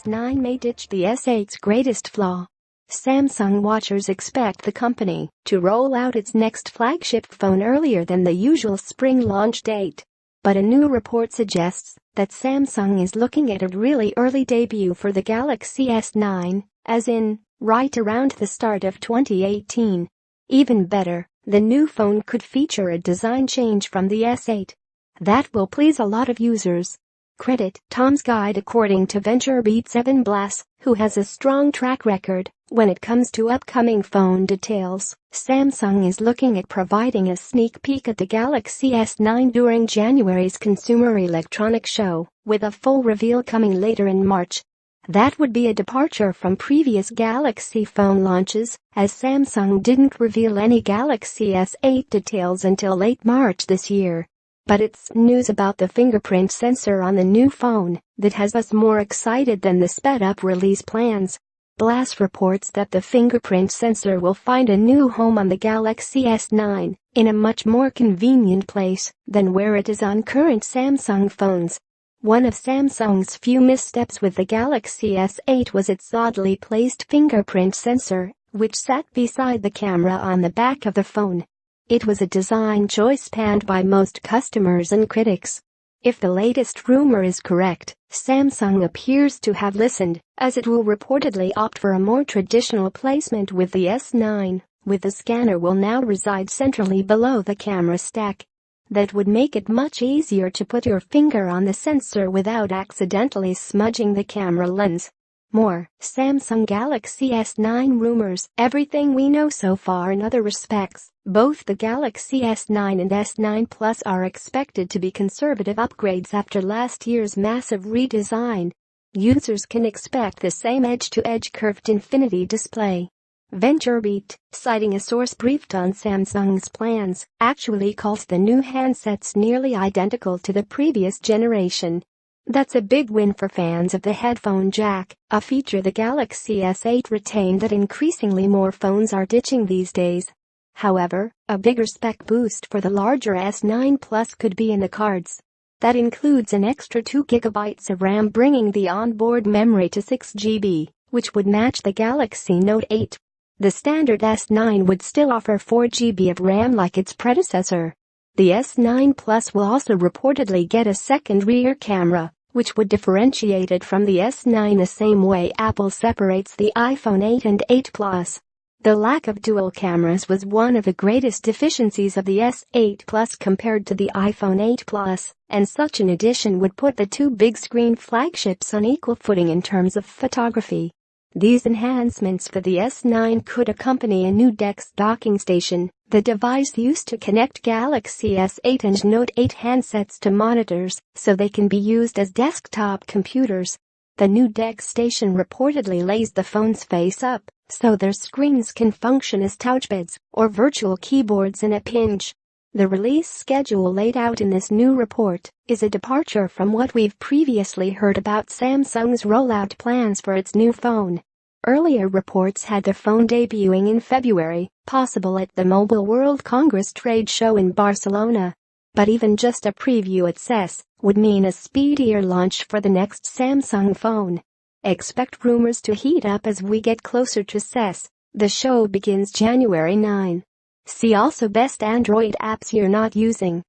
S9 may ditch the S8's greatest flaw. Samsung watchers expect the company to roll out its next flagship phone earlier than the usual spring launch date. But a new report suggests that Samsung is looking at a really early debut for the Galaxy S9, as in, right around the start of 2018. Even better, the new phone could feature a design change from the S8. That will please a lot of users. Credit Tom's GuideAccording to VentureBeat 7 Blass, who has a strong track record when it comes to upcoming phone details. Samsung is looking at providing a sneak peek at the Galaxy S9 during January's Consumer Electronics Show, with a full reveal coming later in March. That would be a departure from previous Galaxy phone launches, as Samsung didn't reveal any Galaxy S8 details until late March this year. But it's news about the fingerprint sensor on the new phone that has us more excited than the sped-up release plans. Blass reports that the fingerprint sensor will find a new home on the Galaxy S9 in a much more convenient place than where it is on current Samsung phones. One of Samsung's few missteps with the Galaxy S8 was its oddly placed fingerprint sensor, which sat beside the camera on the back of the phone. It was a design choice panned by most customers and critics. If the latest rumor is correct, Samsung appears to have listened, as it will reportedly opt for a more traditional placement with the S9, with the scanner will now reside centrally below the camera stack. That would make it much easier to put your finger on the sensor without accidentally smudging the camera lens. More Samsung Galaxy S9 rumors. Everything we know so far in other respects, both the Galaxy S9 and S9 Plus are expected to be conservative upgrades after last year's massive redesign. Users can expect the same edge-to-edge curved infinity display. VentureBeat, citing a source briefed on Samsung's plans, actually calls the new handsets nearly identical to the previous generation. That's a big win for fans of the headphone jack, a feature the Galaxy S8 retained that increasingly more phones are ditching these days. However, a bigger spec boost for the larger S9 Plus could be in the cards. That includes an extra 2 GB of RAM, bringing the onboard memory to 6 GB, which would match the Galaxy Note 8. The standard S9 would still offer 4 GB of RAM like its predecessor. The S9 Plus will also reportedly get a second rear camera, which would differentiate it from the S9 the same way Apple separates the iPhone 8 and 8 Plus. The lack of dual cameras was one of the greatest deficiencies of the S8 Plus compared to the iPhone 8 Plus, and such an addition would put the two big-screen flagships on equal footing in terms of photography. These enhancements for the S9 could accompany a new DeX docking station, the device used to connect Galaxy S8 and Note 8 handsets to monitors so they can be used as desktop computers. The new DeX station reportedly lays the phones face up, so their screens can function as touchpads or virtual keyboards in a pinch. The release schedule laid out in this new report is a departure from what we've previously heard about Samsung's rollout plans for its new phone. Earlier reports had the phone debuting in February, possible at the Mobile World Congress trade show in Barcelona. But even just a preview at CES would mean a speedier launch for the next Samsung phone. Expect rumors to heat up as we get closer to CES. The show begins January 9. See also best Android apps you're not using.